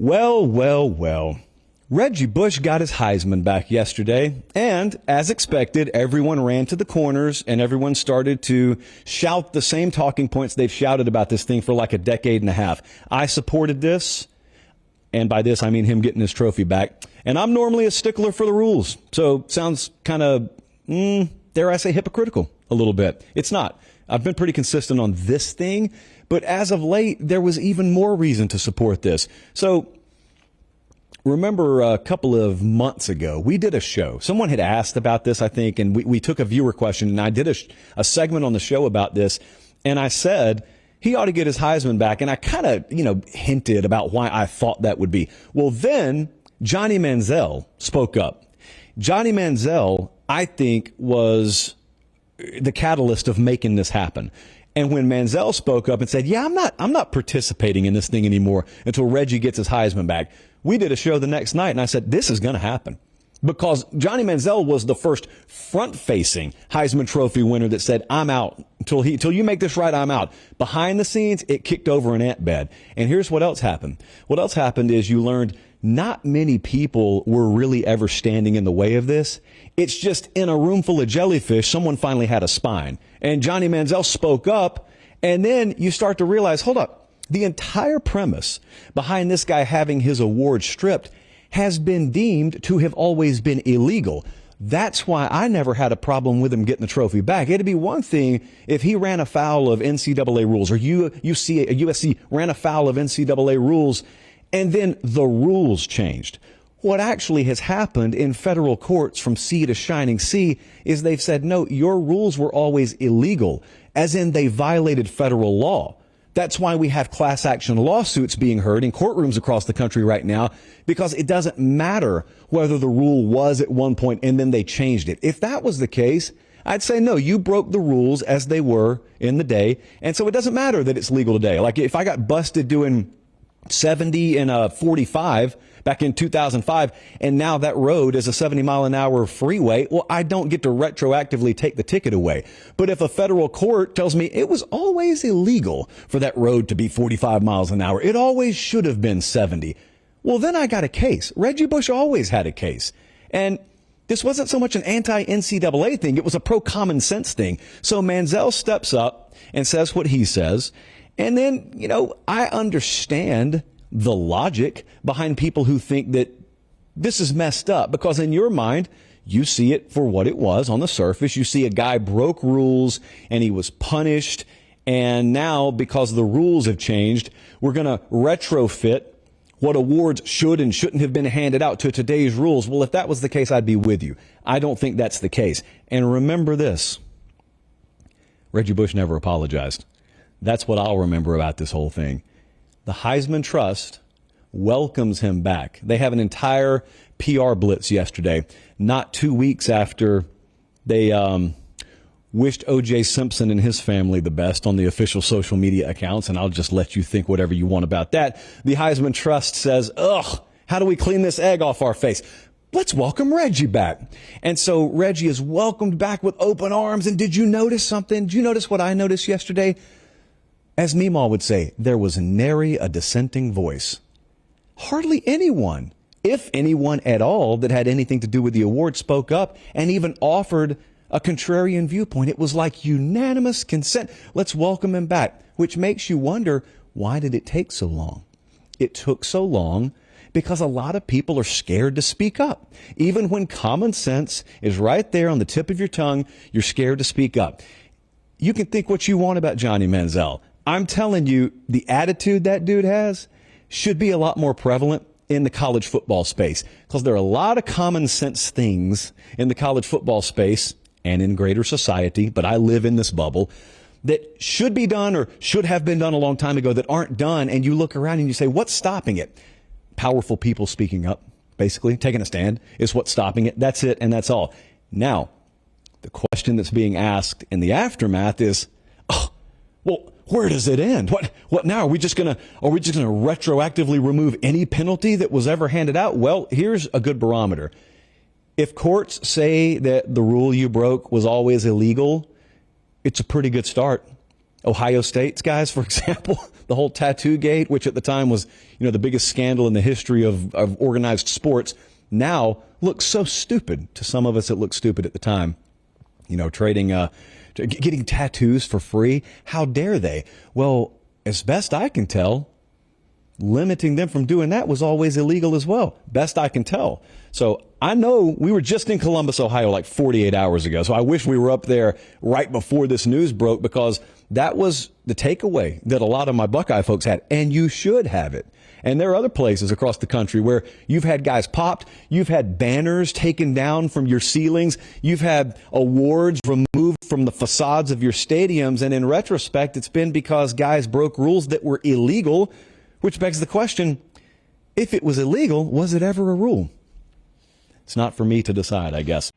Well, well, well. Reggie Bush got his Heisman back yesterday, and as expected, everyone ran to the corners and everyone started to shout the same talking points they've shouted about this thing for like a decade and a half. I supported this, and by this I mean him getting his trophy back, and I'm normally a stickler for the rules, so sounds kind of, dare I say, hypocritical a little bit. It's not. I've been pretty consistent on this thing, but as of late, there was even more reason to support this. So remember a couple of months ago, we did a show. Someone had asked about this, I think, and we took a viewer question, and I did a segment on the show about this, and I said he ought to get his Heisman back, and I kind of, hinted about why I thought that would be. Well, then Johnny Manziel spoke up. Johnny Manziel, I think, was the catalyst of making this happen. And when Manziel spoke up and said, yeah, I'm not participating in this thing anymore until Reggie gets his Heisman back, we did a show the next night, and I said, this is going to happen. Because Johnny Manziel was the first front-facing Heisman Trophy winner that said, I'm out. Until you make this right, I'm out. Behind the scenes, it kicked over an ant bed. And here's what else happened. What else happened is you learned not many people were really ever standing in the way of this. It's just in a room full of jellyfish, someone finally had a spine. And Johnny Manziel spoke up, and then you start to realize, hold up, the entire premise behind this guy having his award stripped has been deemed to have always been illegal. That's why I never had a problem with him getting the trophy back. It'd be one thing if he ran afoul of NCAA rules, or USC ran afoul of NCAA rules, and then the rules changed. What actually has happened in federal courts from sea to shining sea is they've said, no, your rules were always illegal, as in they violated federal law. That's why we have class action lawsuits being heard in courtrooms across the country right now, because it doesn't matter whether the rule was at one point and then they changed it. If that was the case, I'd say, no, you broke the rules as they were in the day. And so it doesn't matter that it's legal today. Like if I got busted doing 70 in a 45 back in 2005, and now that road is a 70-mile-an-hour freeway, well, I don't get to retroactively take the ticket away. But if a federal court tells me it was always illegal for that road to be 45 miles an hour, it always should have been 70, well, then I got a case. Reggie Bush always had a case. And this wasn't so much an anti-NCAA thing. It was a pro-common sense thing. So Manziel steps up and says what he says. And then, I understand the logic behind people who think that this is messed up, because in your mind, you see it for what it was on the surface. You see a guy broke rules and he was punished. And now, because the rules have changed, we're going to retrofit what awards should and shouldn't have been handed out to today's rules. Well, if that was the case, I'd be with you. I don't think that's the case. And remember this, Reggie Bush never apologized. That's what I'll remember about this whole thing. The Heisman Trust welcomes him back. They have an entire PR blitz yesterday, not 2 weeks after they wished O.J. Simpson and his family the best on the official social media accounts, and I'll just let you think whatever you want about that. The Heisman Trust says, how do we clean this egg off our face? Let's welcome Reggie back. And so Reggie is welcomed back with open arms. And did you notice something? Did you notice what I noticed yesterday? As Meemaw would say, there was nary a dissenting voice. Hardly anyone, if anyone at all, that had anything to do with the award spoke up and even offered a contrarian viewpoint. It was like unanimous consent. Let's welcome him back, which makes you wonder, why did it take so long? It took so long because a lot of people are scared to speak up. Even when common sense is right there on the tip of your tongue, you're scared to speak up. You can think what you want about Johnny Manziel. I'm telling you, the attitude that dude has should be a lot more prevalent in the college football space, because there are a lot of common sense things in the college football space and in greater society, but I live in this bubble, that should be done or should have been done a long time ago that aren't done. And you look around and you say, what's stopping it? Powerful people speaking up, basically taking a stand is what's stopping it. That's it. And that's all. Now, the question that's being asked in the aftermath is, well, where does it end? What now? Are we just gonna retroactively remove any penalty that was ever handed out? Well, here's a good barometer. If courts say that the rule you broke was always illegal, it's a pretty good start. Ohio State's guys, for example, the whole tattoo gate, which at the time was, the biggest scandal in the history of organized sports, now looks so stupid. To some of us, it looked stupid at the time. Getting tattoos for free. How dare they? Well, as best I can tell, limiting them from doing that was always illegal as well. Best I can tell. So I know we were just in Columbus, Ohio, like 48 hours ago. So I wish we were up there right before this news broke, because that was the takeaway that a lot of my Buckeye folks had. And you should have it. And there are other places across the country where you've had guys popped, you've had banners taken down from your ceilings, you've had awards removed from the facades of your stadiums. And in retrospect, it's been because guys broke rules that were illegal, which begs the question, if it was illegal, was it ever a rule? It's not for me to decide, I guess.